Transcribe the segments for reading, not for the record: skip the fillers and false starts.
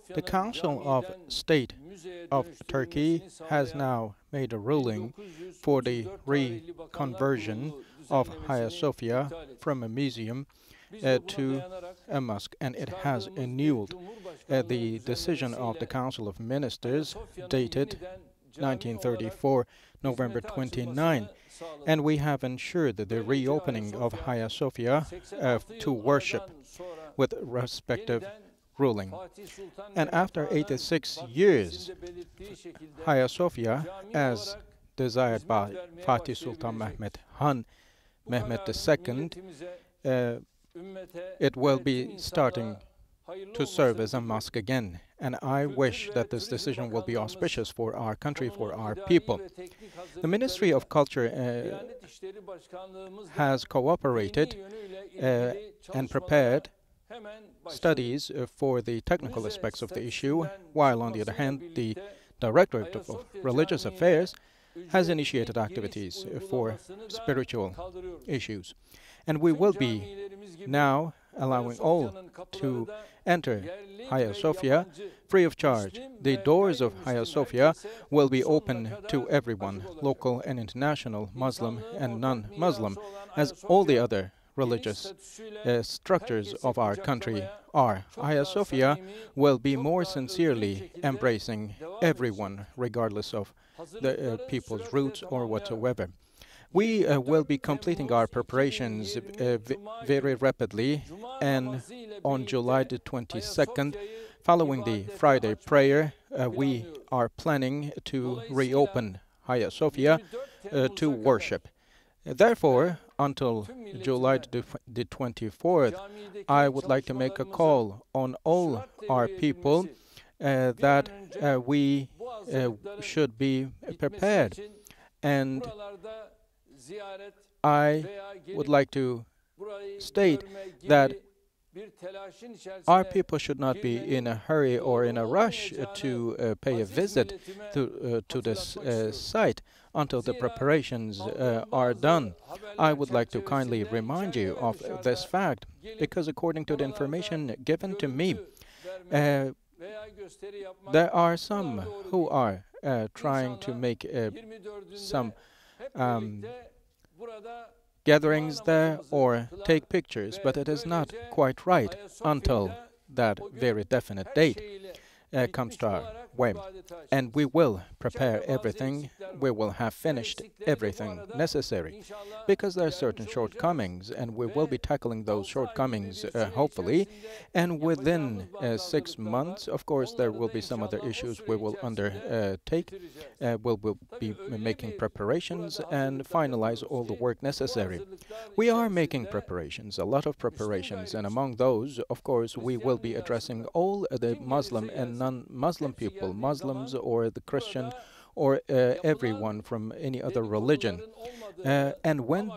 The Council of State of Turkey has now made a ruling for the reconversion of Hagia Sophia from a museum to a mosque, and it has annulled the decision of the Council of Ministers dated 1934, November 29, and we have ensured the reopening of Hagia Sophia to worship with respective ruling. And after 86 years, Hagia Sophia, as desired by Fatih Sultan Mehmet Han Mehmet II, it will be starting to serve as a mosque again. And I wish that this decision will be auspicious for our country, for our people. The Ministry of Culture has cooperated and prepared studies for the technical aspects of the issue, while on the other hand, the Directorate of Religious Affairs has initiated activities for spiritual issues. And we will be now allowing all to enter Hagia Sophia free of charge. The doors of Hagia Sophia will be open to everyone, local and international, Muslim and non-Muslim, as all the other religious structures of our country are. Hagia Sophia will be more sincerely embracing everyone, regardless of the people's roots or whatsoever. We will be completing our preparations very rapidly, and on July the 22nd, following the Friday prayer, we are planning to reopen Hagia Sophia to worship. Therefore, until July the 24th, I would like to make a call on all our people that we should be prepared. And I would like to state that our people should not be in a hurry or in a rush to pay a visit to this site until the preparations are done. I would like to kindly remind you of this fact, because according to the information given to me, there are some who are trying to make some gatherings there or take pictures, but it is not quite right until that very definite date comes to our way. And we will prepare everything, we will have finished everything necessary, because there are certain shortcomings, and we will be tackling those shortcomings hopefully. And within 6 months, of course, there will be some other issues we will undertake. We'll be making preparations and finalize all the work necessary. We are making preparations, a lot of preparations, and among those, of course, we will be addressing all the Muslim and non-Muslim people, Muslims or the Christian or everyone from any other religion. And when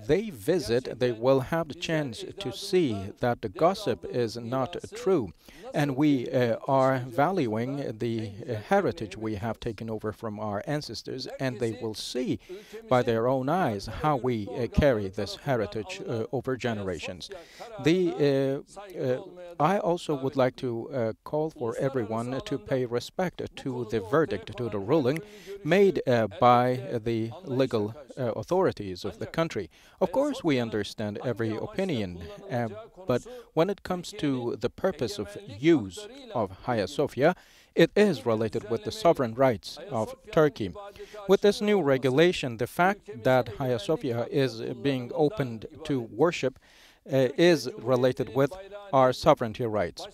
they visit, they will have the chance to see that the gossip is not true. And we are valuing the heritage we have taken over from our ancestors, and they will see by their own eyes how we carry this heritage over generations. I also would like to call for everyone to pay respect to the verdict, to the ruling made by the legal authorities of the country. Of course, we understand every opinion, but when it comes to the purpose of use of Hagia Sophia, it is related with the sovereign rights of Turkey. With this new regulation, the fact that Hagia Sophia is being opened to worship is related with our sovereignty rights.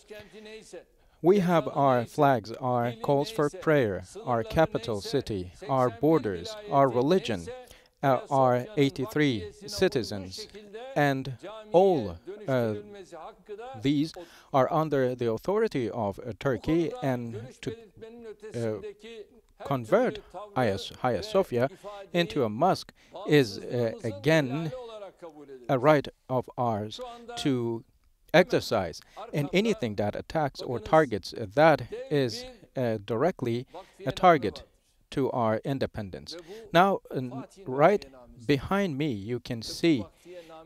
We have our flags, our calls for prayer, our capital city, our borders, our religion, our 83 citizens, and all these are under the authority of Turkey, and to convert Hagia Sophia into a mosque is again a right of ours to exercise, and anything that attacks or targets that is directly a target to our independence. Now, right behind me, you can see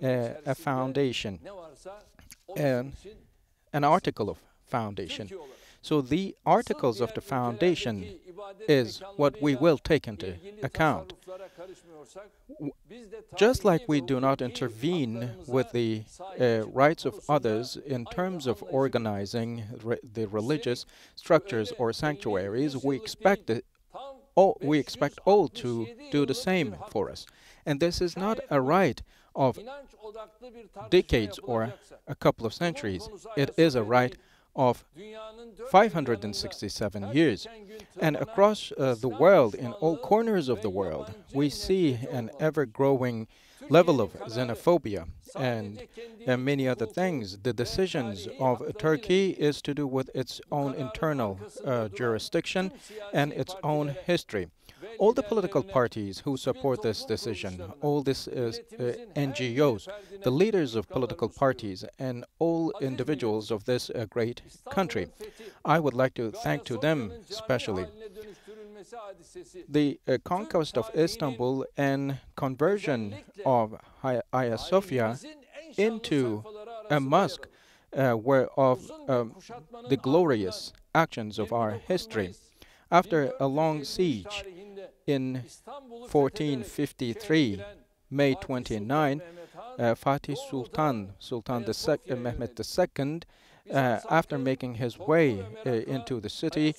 a foundation, an article of foundation. So the articles of the foundation is what we will take into account. Just like we do not intervene with the rights of others in terms of organizing the religious structures or sanctuaries, we expect all to do the same for us. And this is not a right of decades or a couple of centuries. It is a right of 567 years. And across the world, in all corners of the world, we see an ever-growing level of xenophobia and many other things. The decisions of Turkey is to do with its own internal jurisdiction and its own history. All the political parties who support this decision, all these NGOs, the leaders of political parties, and all individuals of this great country, I would like to thank to them especially. The conquest of Istanbul and conversion of Hagia Sophia into a mosque were of the glorious actions of our history. After a long siege in 1453, May 29, Fatih Sultan Mehmet II, after making his way into the city,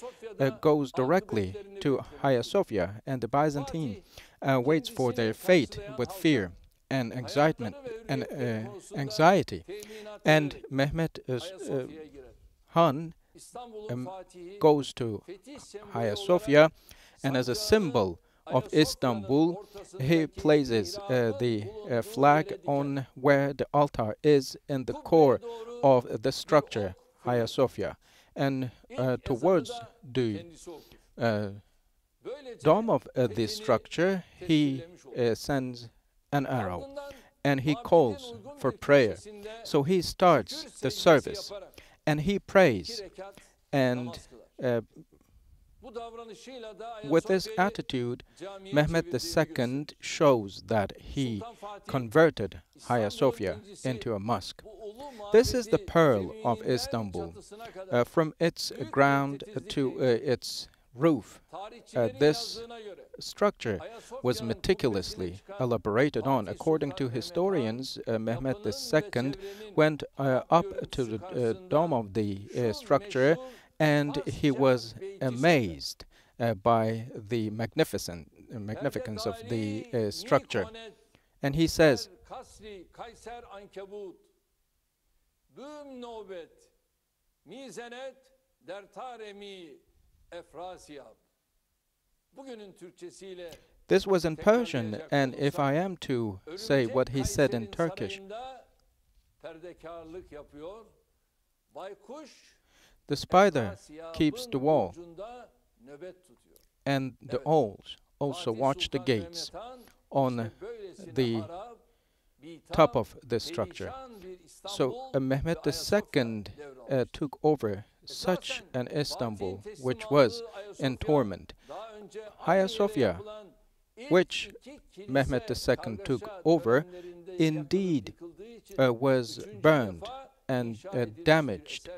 goes directly to Hagia Sophia, and the Byzantine waits for their fate with fear and anxiety. And Mehmet Han goes to Hagia Sophia, and as a symbol of Istanbul, he places the flag on where the altar is in the core of the structure, Hagia Sophia. And towards the dome of this structure, he sends an arrow, and he calls for prayer. So he starts the service, and he prays, and with this attitude, Mehmet II shows that he converted Hagia Sophia into a mosque. This is the pearl of Istanbul. From its ground to its roof, this structure was meticulously elaborated on. According to historians, Mehmet II went up to the dome of the structure, and he was amazed by the magnificence of the structure. And he says, this was in Persian, and if I am to say what he said in Turkish, the spider keeps the wall, and the owls also watch the gates on the top of the structure. So Mehmet II took over such an Istanbul which was in torment. Hagia Sophia, which Mehmet II took over, indeed was burned and damaged.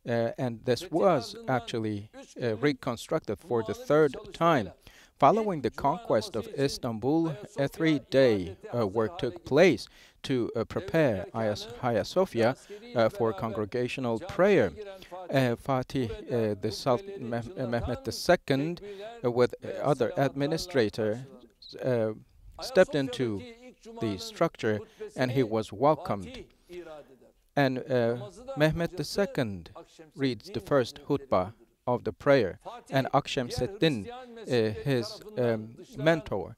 And this was actually reconstructed for the third time. Following the conquest of Istanbul, a 3-day work took place to prepare Hagia Sophia for congregational prayer. Fatih Mehmet II, with other administrators, stepped into the structure, and he was welcomed. And Mehmet II reads the first khutbah of the prayer, and Akşemseddin, his mentor,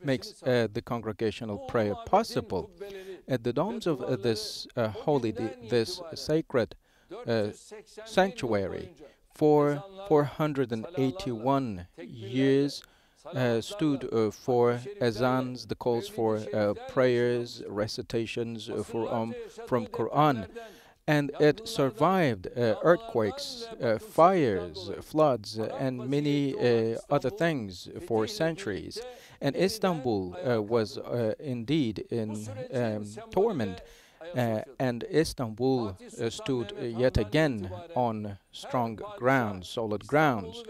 makes the congregational prayer possible. At the domes of this this sacred sanctuary, for 481 years, stood for azans, the calls for prayers, recitations from Quran, and it survived earthquakes, fires, floods, and many other things for centuries. And Istanbul was indeed in torment. and Istanbul stood yet again on strong grounds, solid grounds.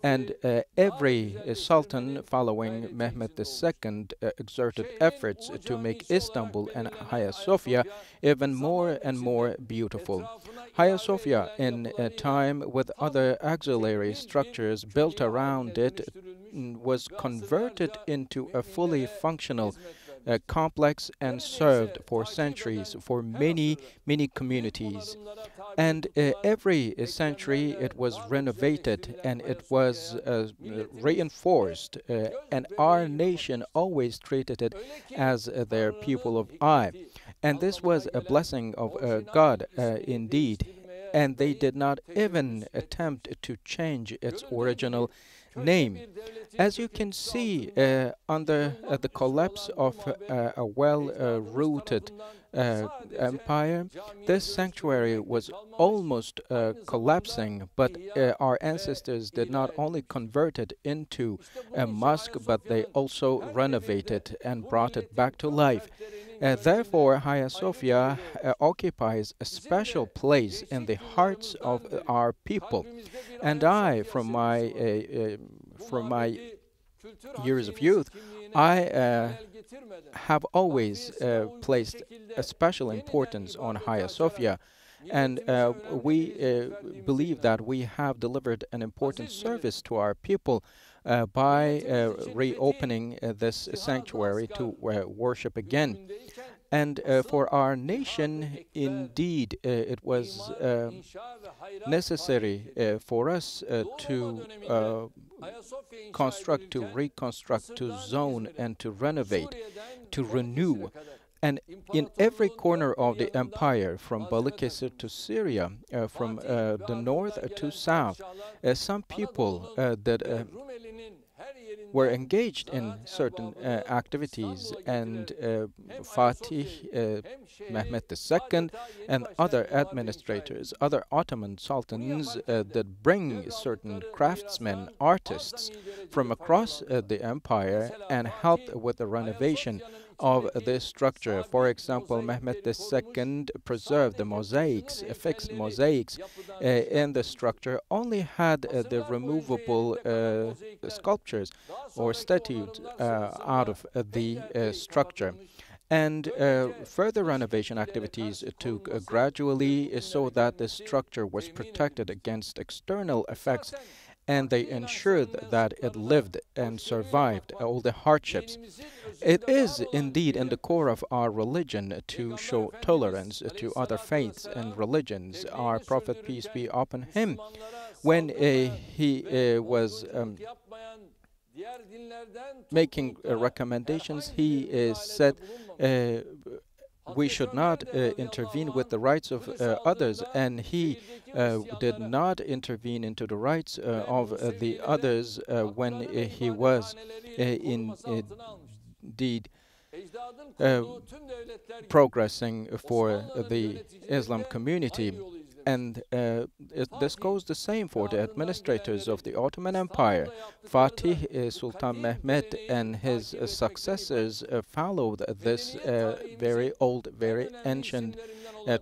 And every sultan following Mehmet II exerted efforts to make Istanbul and Hagia Sophia even more and more beautiful. Hagia Sophia, in time with other auxiliary structures built around it, was converted into a fully functional complex and served for centuries for many, many communities. And every century it was renovated and it was reinforced, and our nation always treated it as their pupil of eye. And this was a blessing of God indeed. And they did not even attempt to change its original name. As you can see, under the collapse of a well-rooted empire, this sanctuary was almost collapsing, but our ancestors did not only convert it into a mosque, but they also renovated and brought it back to life. Therefore, Hagia Sophia occupies a special place in the hearts of our people. And I, from my years of youth, I have always placed a special importance on Hagia Sophia. And we believe that we have delivered an important service to our people by reopening this sanctuary to worship again. And for our nation, indeed, it was necessary for us to construct, to reconstruct, to zone, and to renovate, to renew. And in every corner of the empire, from Balıkesir to Syria, from the north to south, some people that were engaged in certain activities, and PARTİ, Mehmet II, and other administrators, other Ottoman sultans that bring certain craftsmen, artists from across the empire and helped with the renovation of this structure. For example, Mehmet II preserved the mosaics, fixed mosaics in the structure, only had the removable sculptures or statues out of the structure. And further renovation activities took gradually so that the structure was protected against external effects, and they ensured that it lived and survived all the hardships. It is indeed in the core of our religion to show tolerance to other faiths and religions. Our Prophet, peace be upon him, when he was making recommendations, he said we should not intervene with the rights of others, and he did not intervene into the rights of the others when he was indeed progressing for the Islam community. And this goes the same for the administrators of the Ottoman Empire. Fatih Sultan Mehmet and his successors followed this very old, very ancient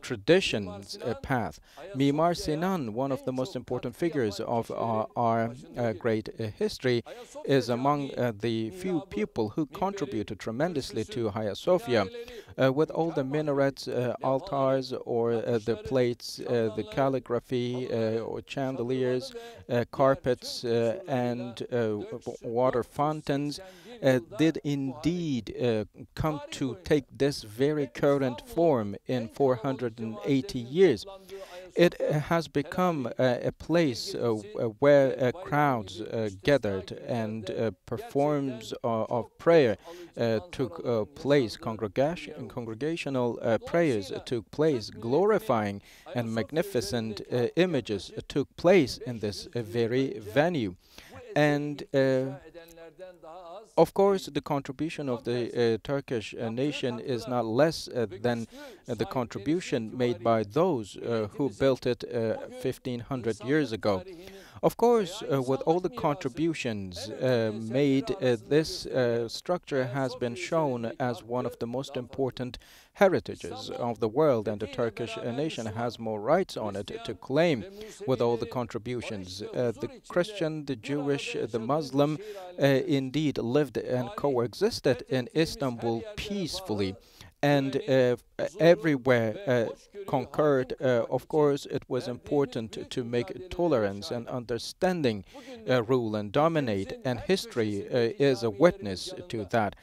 traditions path. Mimar Sinan, one of the most important figures of our great history, is among the few people who contributed tremendously to Hagia Sophia. With all the minarets, altars, or the plates, the calligraphy, or chandeliers, carpets, and water fountains, did indeed come to take this very current form in 480 years. It has become a place where crowds gathered, and performs of prayer took place, congregational prayers took place, glorifying and magnificent images took place in this very venue. And of course, the contribution of the Turkish nation is not less than the contribution made by those who built it 1500 years ago. Of course, with all the contributions made, this structure has been shown as one of the most important heritages of the world, and the Turkish nation has more rights on it to claim with all the contributions. The Christian, the Jewish, the Muslim indeed lived and coexisted in Istanbul peacefully, and everywhere concurred. Of course, it was important to make tolerance and understanding rule and dominate, and history is a witness to that.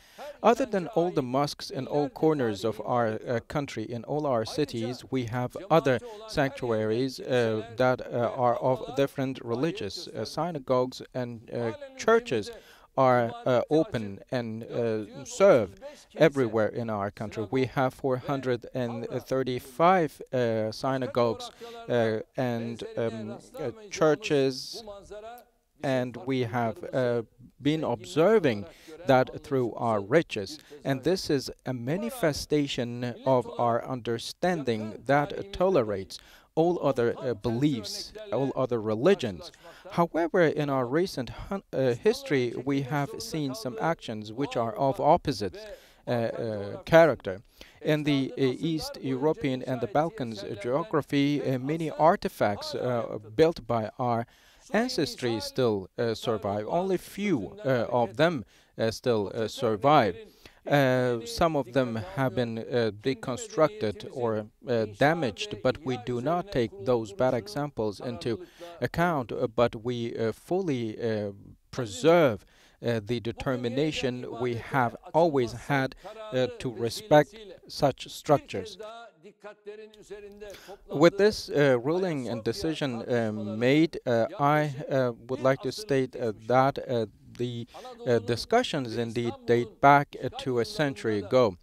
Other than all the mosques in all corners of our country, in all our cities, we have other sanctuaries that are of different religious synagogues and churches are open and serve everywhere in our country. We have 435 synagogues and churches, and we have been observing that through our riches. And this is a manifestation of our understanding that tolerates all other beliefs, all other religions. However, in our recent history, we have seen some actions which are of opposite character. In the East European and the Balkans geography, many artifacts built by our ancestry still survive. Only few of them still survive. Some of them have been deconstructed or damaged, but we do not take those bad examples into account, but we fully preserve the determination we have always had to respect such structures. With this ruling and decision made, I would like to state that the discussions indeed date back to a century ago.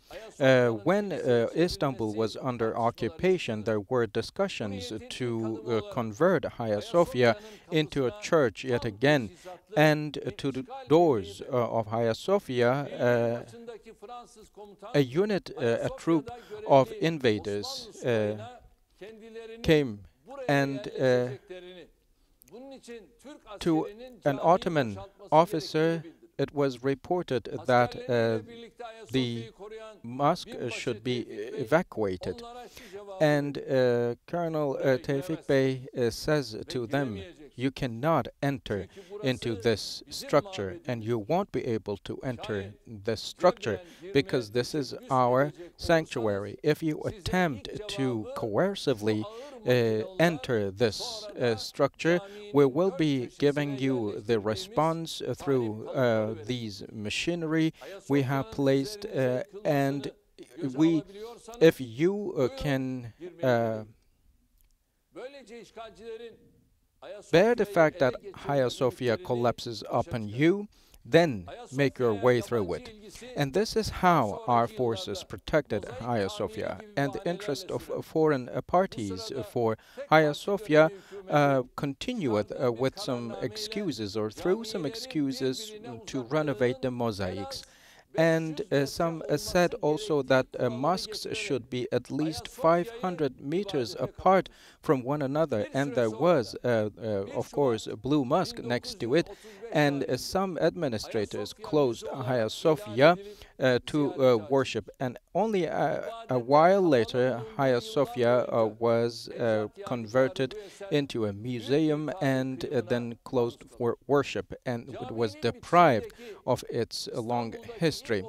When Istanbul was under occupation, there were discussions to convert Hagia Sophia into a church yet again, and to the doors of Hagia Sophia, a unit, a troop of invaders came, and to an Ottoman officer, it was reported that the mosque should be evacuated. And Colonel Tevfik Bey says to them, "You cannot enter into this structure, and you won't be able to enter this structure because this is our sanctuary. If you attempt to coercively enter this structure, we will be giving you the response through these machinery we have placed, and if you can bear the fact that Hagia Sophia collapses upon you, then make your way through it." And this is how our forces protected Hagia Sophia. And the interest of foreign parties for Hagia Sophia continued with some excuses, or through some excuses, to renovate the mosaics. And some said also that mosques should be at least 500 meters apart from one another, and there was, of course, a blue mosque next to it, and some administrators closed Hagia Sophia to worship, and only a while later Hagia Sophia was converted into a museum and then closed for worship, and it was deprived of its long history.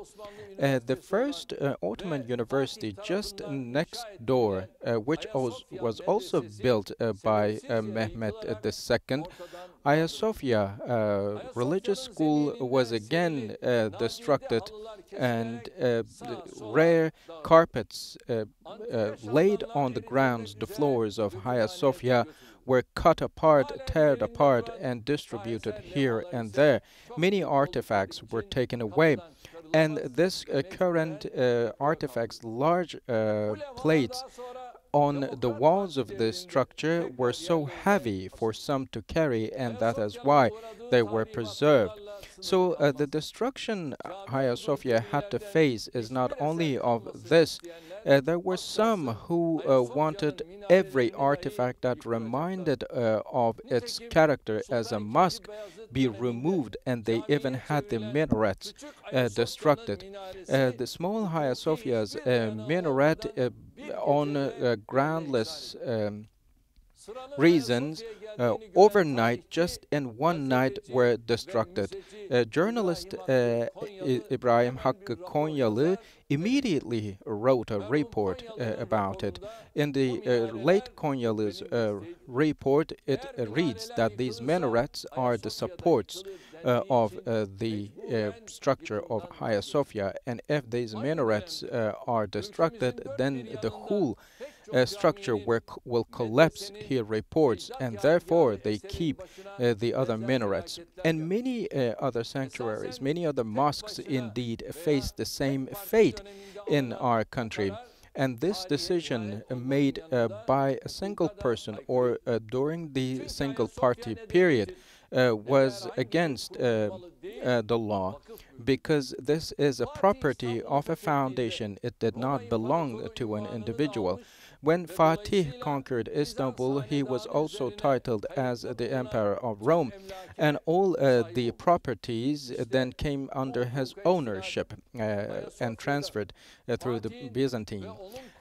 The first Ottoman university just next door, which was also built by Mehmet II, Hagia Sophia religious school was again destructed, and rare carpets laid on the grounds, the floors of Hagia Sophia, were cut apart, teared apart, and distributed here and there. Many artifacts were taken away. And this current artifacts, large plates on the walls of this structure, were so heavy for some to carry, and that is why they were preserved. So the destruction Hagia Sophia had to face is not only of this There were some who wanted every artifact that reminded of its character as a mosque be removed, and they even had the minarets destructed. The small Hagia Sophia's minaret on groundless reasons, overnight, just in one night, were destructed. Journalist Ibrahim Hakkı Konyalı immediately wrote a report about it. In the late Konyalı's report, it reads that these minarets are the supports of the structure of Hagia Sophia, and if these minarets are destructed, then the whole structure will collapse, he reports, and therefore they keep the other minarets. And many other sanctuaries, many other mosques indeed face the same fate in our country. And this decision made by a single person or during the single party period was against the law, because this is a property of a foundation. It did not belong to an individual. When Fatih conquered Istanbul, he was also titled as the Emperor of Rome, and all the properties then came under his ownership and transferred through the Byzantine.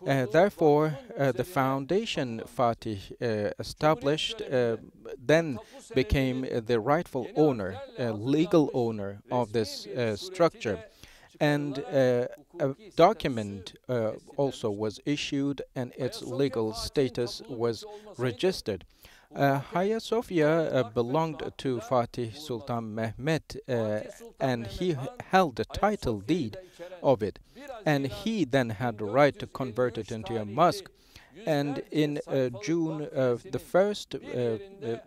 Therefore, the foundation Fatih established then became the rightful owner, legal owner of this structure. And a document also was issued, and its legal status was registered. Hagia Sophia belonged to Fatih Sultan Mehmet, and he held the title deed of it, and he then had the right to convert it into a mosque. And in June the 1st,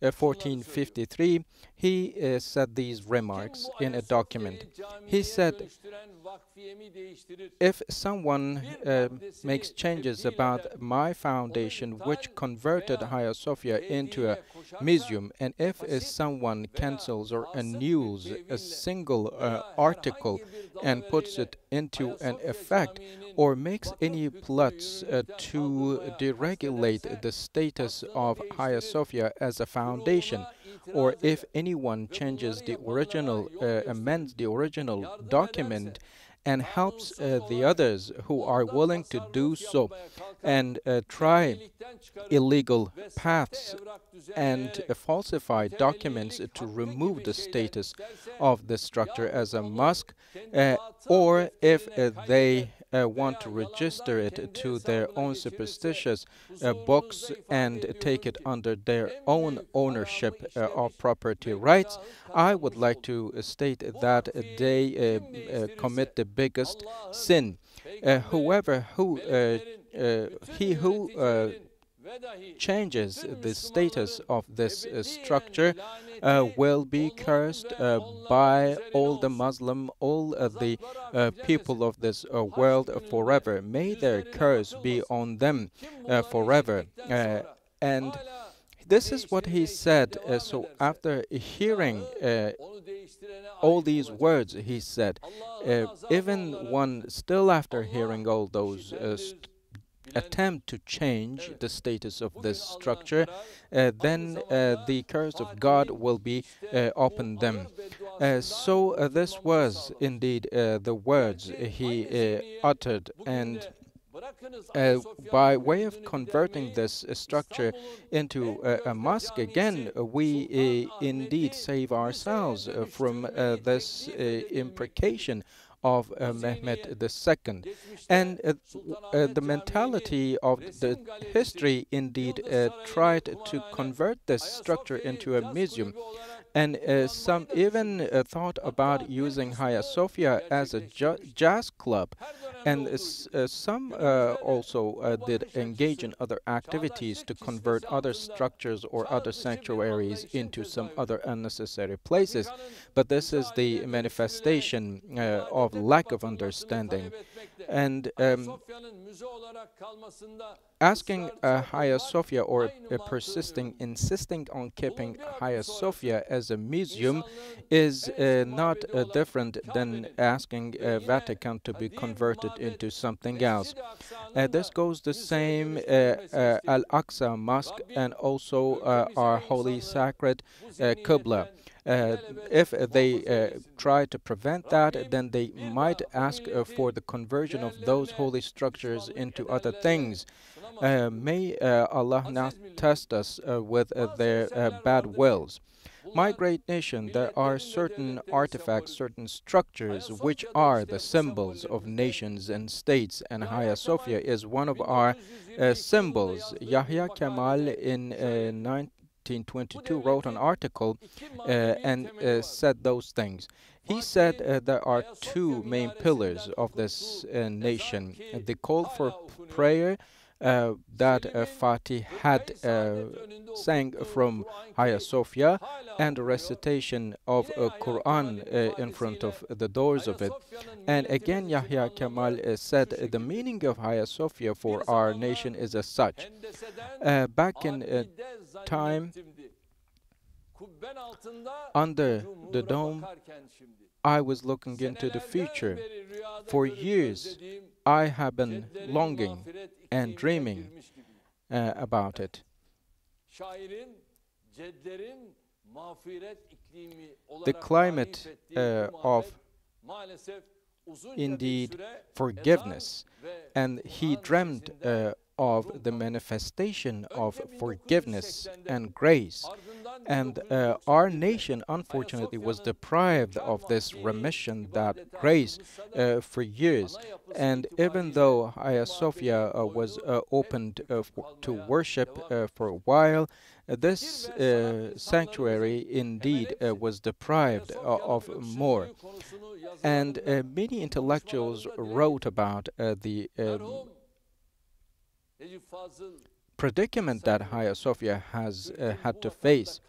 1453, he said these remarks in a document. He said, if someone makes changes about my foundation, which converted Hagia Sophia into a museum, and if someone cancels or annuls a single article and puts it into an effect, or makes any plots to deregulate the status of Hagia Sophia as a foundation, or if anyone changes the original, amends the original document, and helps the others who are willing to do so and try illegal paths and falsify documents to remove the status of the structure as a mosque, or if they want to register it to their own superstitious books and take it under their own ownership of property rights, I would like to state that they commit the biggest sin. He who changes the status of this structure will be cursed by all the Muslim, all the people of this world forever. May their curse be on them forever. And this is what he said. So after hearing all these words, he said, even one still after hearing all those attempt to change the status of this structure, then the curse of God will be upon them. So this was indeed the words he uttered, and by way of converting this structure into a mosque again, we indeed save ourselves from this imprecation of Mehmet II. And the mentality of the history indeed tried to convert this structure into a museum. And some even thought about using Hagia Sophia as a jazz club. And some also did engage in other activities to convert other structures or other sanctuaries into some other unnecessary places. But this is the manifestation of lack of understanding. And asking Hagia Sophia, or insisting on keeping Hagia Sophia as as a museum is not different than asking Vatican to be converted into something else. This goes the same Al-Aqsa Mosque and also our holy sacred Qibla. Uh, if they try to prevent that, then they might ask for the conversion of those holy structures into other things. May Allah not test us with their bad wills. My great nation, there are certain artifacts, certain structures which are the symbols of nations and states, and Hagia Sophia is one of our symbols. Yahya Kemal in 1922 wrote an article and said those things. He said there are two main pillars of this nation: the call for prayer that PARTİ had sang from Hagia Sophia, and a recitation of a Quran in front of the doors of it. And again, Yahya Kemal said the meaning of Hagia Sophia for our nation is as such. Back in time, under the dome, I was looking into the future. For years, I have been longing and dreaming about it. The climate of indeed forgiveness, and he dreamed of the manifestation of forgiveness and grace. And our nation, unfortunately, was deprived of this remission, that grace, for years. And even though Hagia Sophia was opened to worship for a while, this sanctuary indeed was deprived of more. And many intellectuals wrote about the predicament that Hagia Sophia has had to face.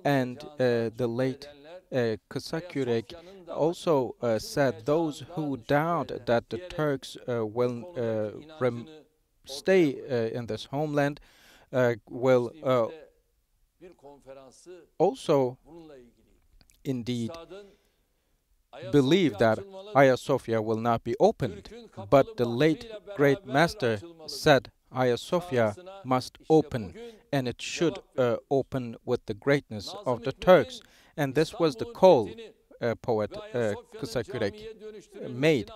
And the late Kısakürek also said those who doubt that the Turks will stay in this homeland will also indeed believe that Hagia Sophia will not be opened. But the late great master said Hagia Sophia must open, and it should open with the greatness of the Turks. And this was the call poet Kısakürek made.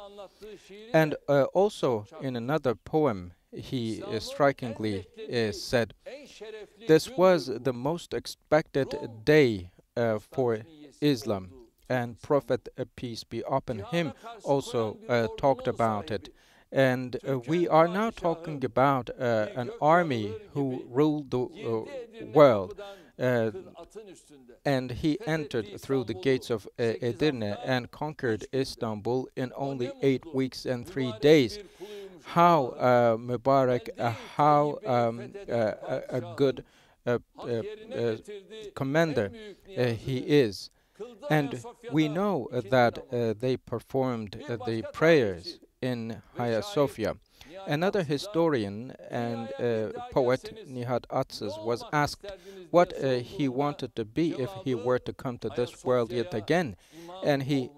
And also in another poem, he strikingly said, this was the most expected day for Islam. And Prophet, peace be upon him, also talked about it. And we are now talking about an army who ruled the world. And he entered through the gates of Edirne and conquered Istanbul in only 8 weeks and 3 days. How Mubarak, how a good commander he is. And we know that they performed the prayers in Hagia Sophia. Another historian and poet, Nihat Atsız, was asked what he wanted to be if he were to come to this world yet again. And he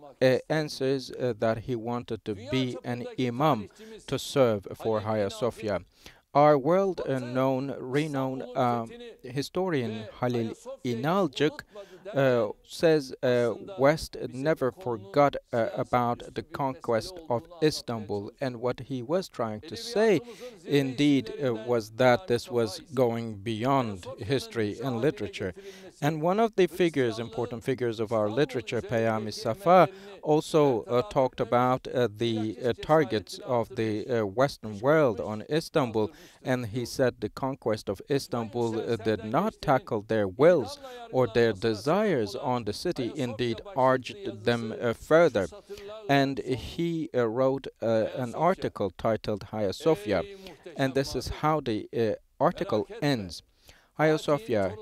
answers that he wanted to be an imam to serve for Hagia Sophia. Our renowned historian Halil İnalcık says West never forgot about the conquest of Istanbul, and what he was trying to say indeed was that this was going beyond history and literature. And one of the important figures of our literature, Peyami Safa, also talked about the targets of the Western world on Istanbul, and he said the conquest of Istanbul did not tackle their wills or their desires on the city, indeed urged them further. And he wrote an article titled Hagia Sophia, and this is how the article ends. Hagia Sophia,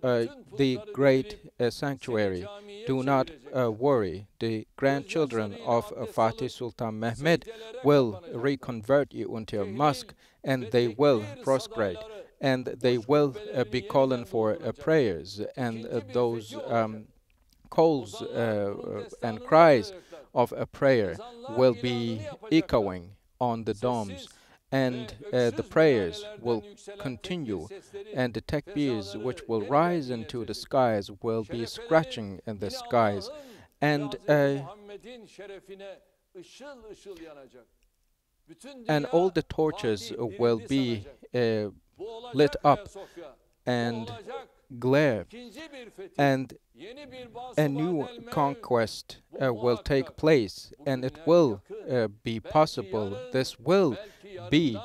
the great sanctuary, do not worry. The grandchildren of Fatih Sultan Mehmed will reconvert you into a mosque, and they will prostrate, and they will be calling for prayers, and those calls and cries of a prayer will be echoing on the domes, and the prayers will continue, and the takbirs which will rise into the skies will be scratching in the skies, and all the torches will be lit up and glare, and a new conquest will take place, and it will be possible. This will be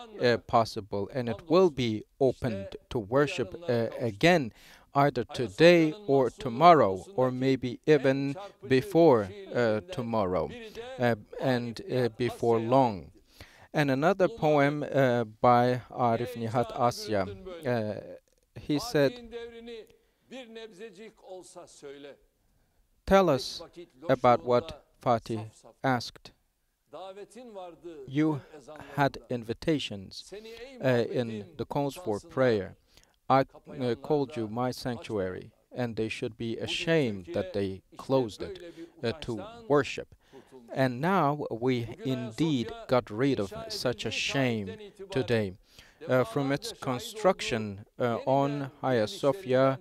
possible, and it will be opened to worship again, either today or tomorrow, or maybe even before tomorrow, and before long. And another poem by Arif Nihat Asya, he said, tell us about what Fatih asked. You had invitations in the calls for prayer. I called you my sanctuary, and they should be ashamed that they closed it to worship. And now we indeed got rid of such a shame today. From its construction on Hagia Sophia,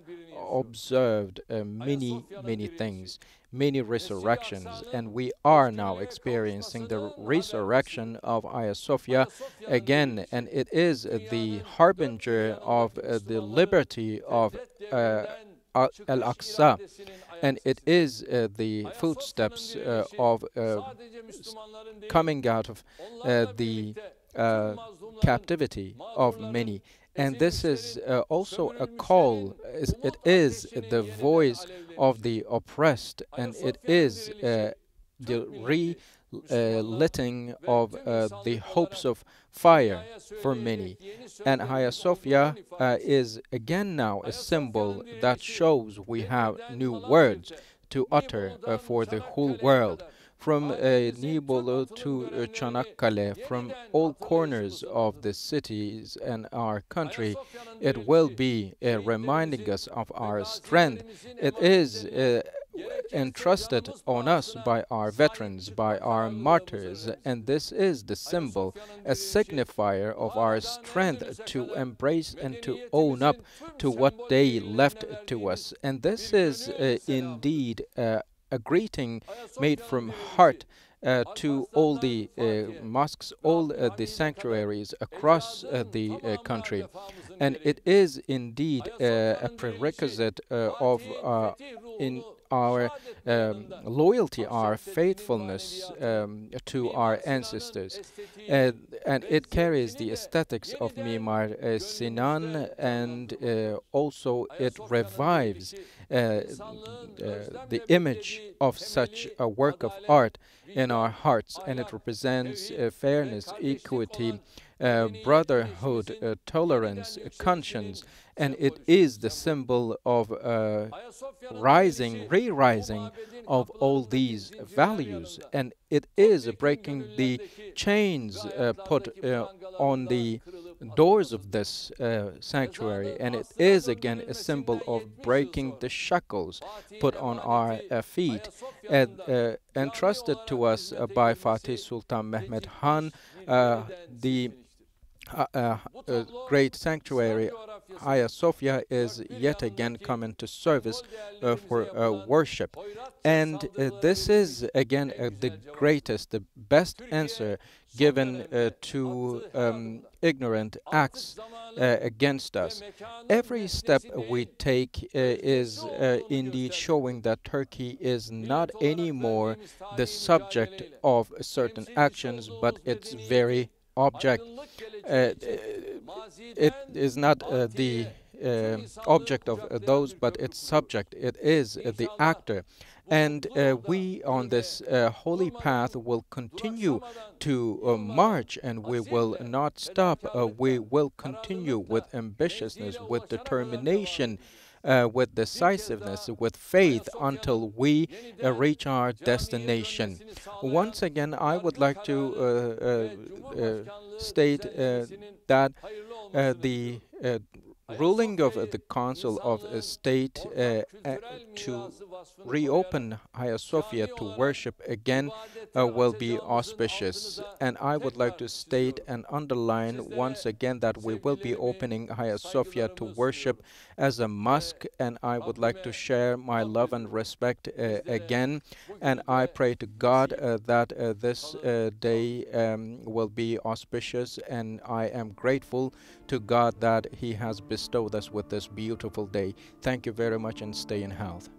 observed many things, many resurrections, and we are now experiencing the resurrection of Hagia Sophia again, and it is the harbinger of the liberty of Al-Aqsa, and it is the footsteps of coming out of the captivity of many. And this is also a call. It is the voice of the oppressed, and it is the relighting of the hopes of fire for many. And Hagia Sophia is again now a symbol that shows we have new words to utter for the whole world. From Nibolu to Çanakkale, from all corners of the cities and our country, it will be reminding us of our strength. It is entrusted on us by our veterans, by our martyrs, and this is the symbol, a signifier of our strength to embrace and to own up to what they left to us. And this is indeed a greeting made from heart to all the mosques, all the sanctuaries across the country. And it is indeed a prerequisite of in our loyalty, our faithfulness to our ancestors. And it carries the aesthetics of Mimar Sinan, and also it revives the image of such a work of art in our hearts, and it represents fairness, equity, brotherhood, tolerance, conscience, and it is the symbol of re-rising of all these values, and it is breaking the chains put on the doors of this sanctuary, and it is again a symbol of breaking the shackles put on our feet, entrusted to us by Fatih Sultan Mehmed Han, the great sanctuary. Hagia Sophia is yet again come into service for worship, and this is again the greatest, the best answer given to ignorant acts against us. Every step we take is indeed showing that Turkey is not anymore the subject of certain actions, but its very object. It is not the object of those, but its subject. It is the actor. And we on this holy path will continue to march, and we will not stop. We will continue with ambitiousness, with determination, with decisiveness, with faith, until we reach our destination. Once again, I would like to state that the ruling of the Council of State to reopen Hagia Sophia to worship again will be auspicious. And I would like to state and underline once again that we will be opening Hagia Sophia to worship as a mosque, and I would like to share my love and respect again. And I pray to God that this day will be auspicious, and I am grateful to God that He has bestowed us with this beautiful day. Thank you very much, and stay in health.